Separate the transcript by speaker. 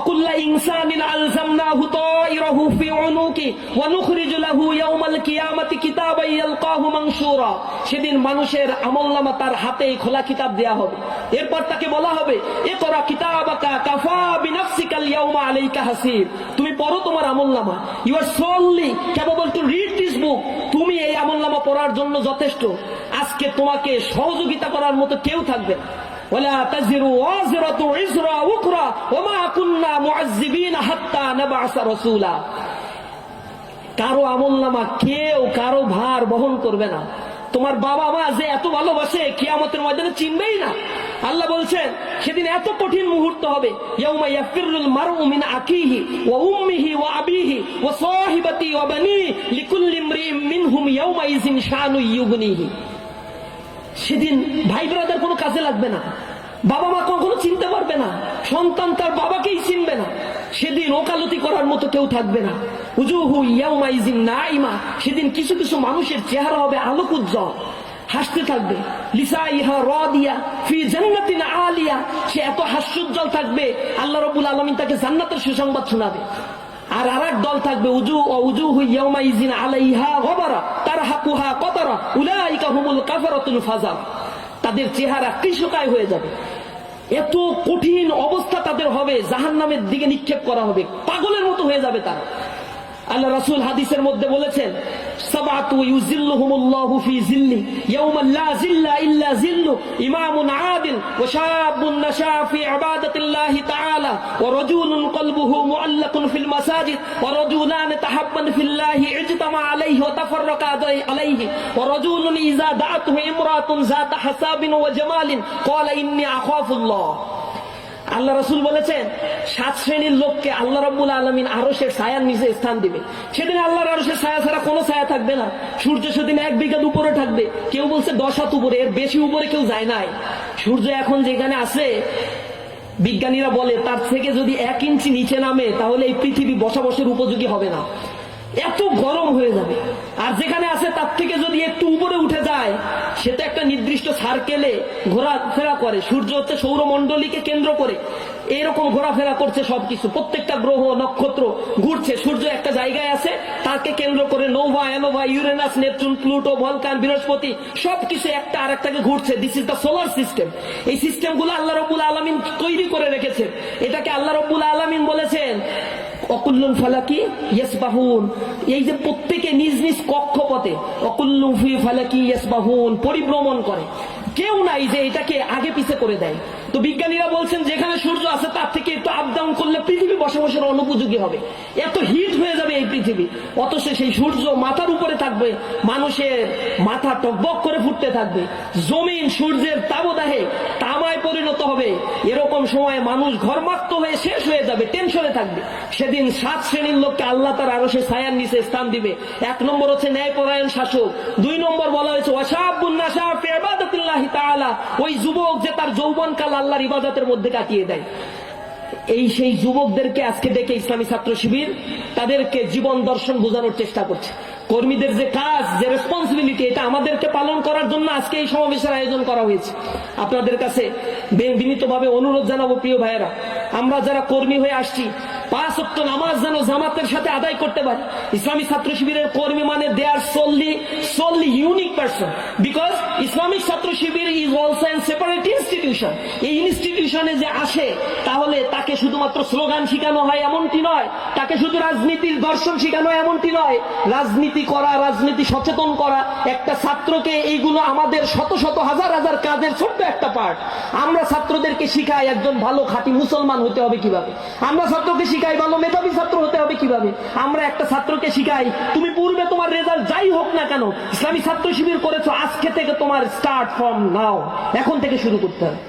Speaker 1: ওয়াকুল্লা ইনসানিন আলজামনাহু তায়রাহু ফি উনুকি ওয়া নুখরিজু লাহু ইয়াওমাল কিয়ামাতি কিতাবান ইয়ালকাহু মানশুরা। সেদিন মানুষের আমলনামা তার হাতে খোলা কিতাব দেয়া হবে। এরপর তাকে বলা হবে, ইকরা কিতাবাকা কাফা বিনাফসিকাল ইয়াওমা আলাইকা হাসিব। তুমি পড়ো তোমার আমলনামা। You are solely capable to read this book. তুমি এই আমলনামা পড়ার জন্য যথেষ্ট। আজকে তোমাকে সহযোগিতা করার মতো কেউ থাকবে না। ওয়ালা তাজিরু ওয়াজিরাতু ইজরা উখরা ওয়া মা কুননা মুআযযিবিনা হাত্তা নাবআসা রাসূলা। কারো আমলনামা কেউ কারো ভার বহন করবে না। তোমার বাবা মা যে এত ভালোবাসে কিয়ামতের ময়দানে চিনবেই না। আল্লাহ বলছেন সেদিন এত কঠিন মুহূর্ত হবে, ইয়াউমা ইয়াফিরুল মারউ মিন আকিহি ওয়া উম্মিহি ওয়া আবিহি ওয়া সাহিবাতি ওয়া বানি লিকুল্লি ইমরিইন মিনহুম ইয়াউমা ইযিন শানু ইউগনিহি। সেদিন ভাই ব্রাদার কোনো কাজে লাগবে না, বাবা মা কখনো চিনতে পারবে না, সন্তান তার বাবাকেই চিনবে না। সেদিন ওকালতি করার মতো কেউ থাকবে না। উজুহু ইয়াউমাইজিন নাইমা। সেদিন কিছু কিছু মানুষের চেহারা হবে আলোক উজ্জ্বল, হাসতে থাকবে। লিসাইহা রাদিয়া ফি জান্নাতিন আলিয়া। সে এত হাস্যোজ্জ্বল থাকবে, আল্লাহ রাব্বুল আলামিন তাকে জান্নাতের সুসংবাদ শোনাবে। আর আরেক দল থাকবে উজুহু ইয়াউমাইজিন আলাইহা গবারা তারহাকুহা কতারা উলাইকা হুমুল কাফারাতুল ফাজার। তাদের চেহারা কৃশকায় হয়ে যাবে। এত কঠিন অবস্থা তাদের হবে, জাহান্নামের দিকে নিক্ষেপ করা হবে, পাগলের মতো হয়ে যাবে তারা। আল্লাহ রাসূল হাদিসের মধ্যে বলেছেন, সাবাতু ইউজিল্লুহুমুল্লাহু ফি জিল্লি ইয়াওমা লা জিল্লা ইল্লা জিল্লু ইমামুন আদিল ওয়া শাবুন নাশা ফি ইবাদাতিল্লাহি তাআলা ওয়া রাজুলুন কলবুহু মুআল্লাকুন ফিল মাসাজিদ ওয়া রাজুলান তাহাব্বান ফিল্লাহি ইজতামা আলাইহি ওয়া তাফাররাকা আলাইহি ওয়া রাজুলুন ইযা দাআতুহু ইমরাতুন যাতা হাসাবিন ওয়া জামালিন ক্বালা ইন্নী আখাফুল্লাহ। আল্লাহ রাসূল বলেছেন 7 শ্রেণীর লোককে আল্লাহ রাব্বুল আলামিন আরশের ছায়ার নিচে স্থান দিবে। সেদিন আল্লাহর আরশের ছায়া ছাড়া কোনো ছায়া থাকবে না। সূর্য সেদিন 1 বিঘাত উপরে থাকবে, কেউ বলছে 10 হাত উপরে, এর বেশি উপরে কেউ যায় নাই। সূর্য এখন যেখানে আছে বিজ্ঞানীরা বলে তার থেকে যদি 1 ইঞ্চি নিচে নামে তাহলে এই পৃথিবী বসবাসের উপযোগী হবে না, এত গরম হয়ে যাবে। আর যেখানে আছে তার থেকে যদি একটু উপরে উঠে যায়, সেটা একটা নির্দিষ্ট সার্কেলে ঘোরাফেরা করে। সূর্য হচ্ছে সৌরমণ্ডলীকে কেন্দ্র করে এরকম ঘোরাফেরা করছে, সবকিছু প্রত্যেকটা গ্রহ নক্ষত্র ঘুরছে। সূর্য একটা জায়গায় আছে, তাকে কেন্দ্র করে Nova ANOVA Uranus Neptune Pluto Vulcan বৃহস্পতি সবকিছু একটা আরেকটাকে ঘুরছে। This is the solar system. এই সিস্টেম গুলো আল্লাহ রাব্বুল আলামিন তৈরি করে রেখেছে। এটাকে আল্লাহ রাব্বুল আলামিন বলেছেন অকুল্লুন ফালাকি ইয়াসবাহুন। এই যে প্রত্যেকে নিজ নিজ কক্ষপথে অকুল্লু ফি ফালাকি ইয়াসবাহুন পরিভ্রমণ করে, কেউ নাই যে এটাকে আগে পিছে করে দেয়। তো বিজ্ঞানীরা বলছেন যেখানে সূর্য আছে তার থেকে একটু আপ ডাউন করলে পৃথিবী বসবাসের অনুপযোগী হবে, এত হিট হয়ে যাবে এই পৃথিবী। অথচ সেই সূর্য মাথার উপরে থাকবে, মানুষের মাথা টকবক করে ফুটতে থাকবে, জমিন সূর্যের তাবদাহে তামায় পরিণত হবে। এরকম সময় মানুষ ঘরমাক্ত হয়ে শেষ হয়ে যাবে, টেনশনে থাকবে। সেদিন 7 শ্রেণীর লোককে আল্লাহ তার আরশের ছায়ার নিচে স্থান দিবে। 1 নম্বর হচ্ছে ন্যায়পরায়ণ শাসক। 2 নম্বর বলা হয়েছে ওয়াশাবুন নাশা ফি ইবাদাতিল্লাহি তাআলা, ওই যুবক যে তার যৌবনকাল আল্লাহর ইবাদতের মধ্যে কাটিয়ে দেয়। এই সেই যুবকদেরকে আজকে ডেকে ইসলামী ছাত্র শিবির তাদেরকে জীবন দর্শন বোঝানোর চেষ্টা করছে। কর্মীদের যে কাজ, যে রেসপন্সিবিলিটি, এটা আমাদেরকে পালন করার জন্য আজকে এই সমাবেশের আয়োজন করা হয়েছে। আপনাদের কাছে বিনীতভাবে অনুরোধ জানাবো, প্রিয় ভাইয়েরা, আমরা যারা কর্মী হয়ে আসছি 5 ওয়াক্ত নামাজ যেন জামাতের সাথে আদায় করতে পারি। ইসলামী ছাত্র শিবিরের কর্মী মানে they are solely unique person, because Islamic Chhatra Shibir is also an separate institution. এই ইনস্টিটিউশনে যে আসে তাহলে তাকে শুধুমাত্র স্লোগান শেখানো হয় এমনটি নয়, তাকে শুধু রাজনীতির দর্শন শেখানো এমনটি নয়। রাজনীতি করা, রাজনীতি সচেতন করা একটা ছাত্রকে, এইগুলো আমাদের শত শত হাজার হাজার কাজের ছোট্ট একটা পার্ট। আমরা ছাত্রদেরকে শিখাই একজন ভালো খাঁটি মুসলমান হতে হবে কিভাবে, আমরা ছাত্রকে শিখাই ভালো মেধাবী ছাত্র হতে হবে কিভাবে, আমরা একটা ছাত্রকে শিখাই তুমি পূর্বে তোমার রেজাল্ট যাই হোক না কেন ইসলামী ছাত্র শিবির করেছো, আজকে থেকে তোমার স্টার্ট ফ্রম নাও, এখন থেকে শুরু করতে হবে।